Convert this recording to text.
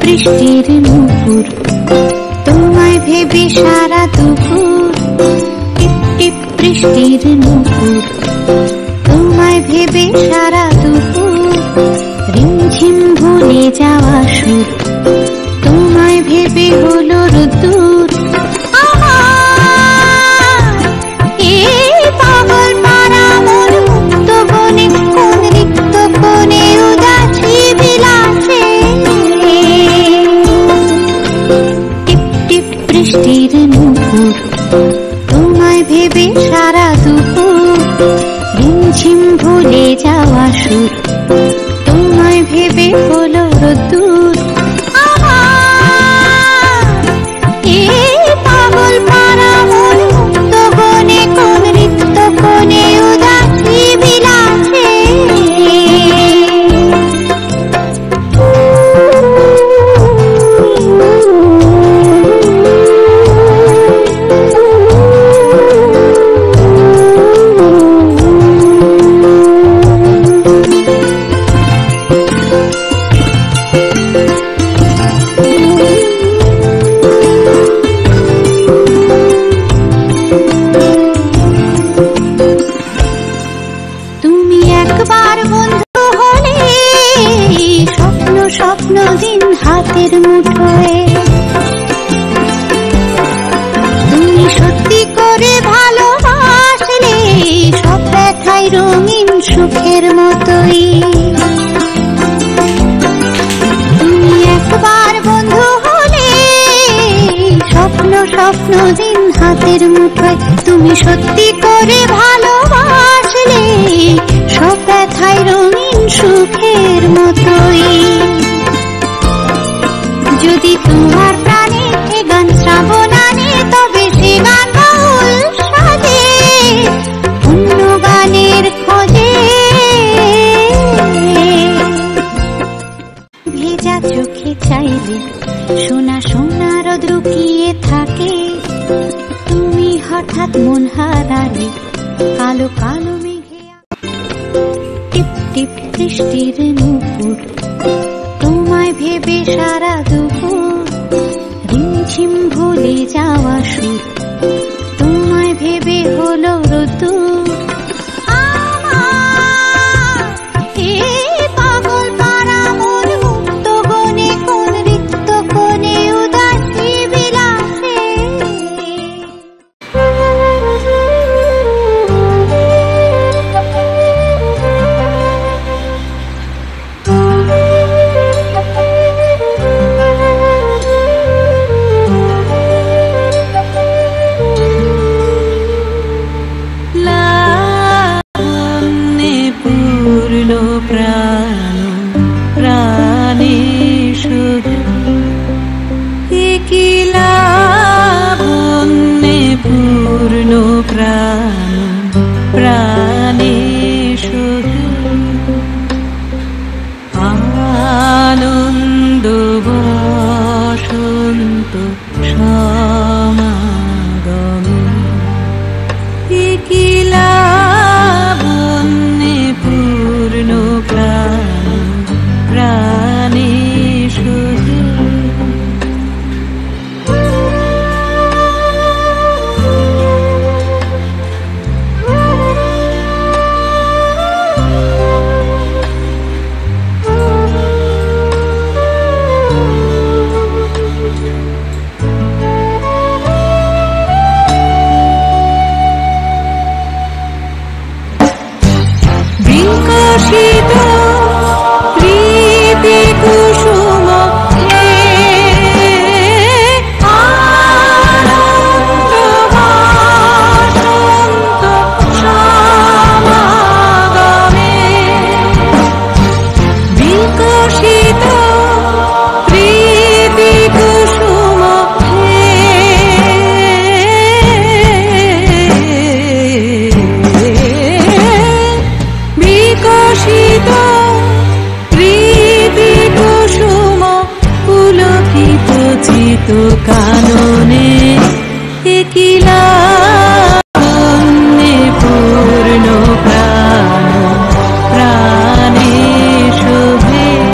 বৃষ্টির নুপুর তোমায় ভেবে সারা দুপুর। টিপ টিপ বৃষ্টির নুপুর তোমায় ভেবে সারা দুপুর। রিমঝিম ভুলে যাওয়া সুর তোমায় ভেবে হলো রোদ্দুর। বৃষ্টির নুপুর তোমায় ভেবে সারা দুপুর। রিমঝিম ভুলে যাওয়া সুর তোমায় ভেবে হলো রোদ্দুর। পাগল পারা মন মুক্ত বনে কোন রিক্ত কোণে উদাসী বিলাসে। স্বপ্ন দিন হাতের মুঠোয় তুমি সত্যি করে ভালোবাসলে সব ব্যথাই রঙিন সুখের মতোই। তুমি একবার বন্ধু হলে স্বপ্ন স্বপ্ন দিন হাতের মুঠোয় তুমি সত্যি করে ভালোবাসলে সব ব্যথাই রঙিন সুখের মতোই। যদি তোমার প্রাণে এ গান শ্রাবণ আনে তবে সে গান বাউল সাজে অন্য গানের খোঁজে। ভেজা চোখে চাইলে সোনা সোনা রোদ লুকিয়ে থাকে। তুমি হঠাৎ মন হারালে কালো কালো মেঘে। টিপ টিপ বৃষ্টির নুপুর তোমায় ভেবে সারা দুপুর। রিমঝিম ভুলে যাওয়া সুর তোমায় ভেবে হলো রোদ্দুর। পাগল পারা মন মুক্ত বনে কোন রিক্ত কোণে উদাসী বিলাসে। প্রাণ প্রাণে শুধু কি লাবণ্যে পূর্ণ প্রাণ প্রাণে শুধু আনন্দ বসন্ত সমাগমে। কি লাবণ্যে পূর্ণ প্রাণ প্রাণে শুধু বিকশিত প্রীতি কুসুম আনন্দ বসন্ত সমাগমে। বিকশিত প্রীতি কুসুম বিকশিত প্রীতি কুসুম পুলকিত চিত কাননে। এ কি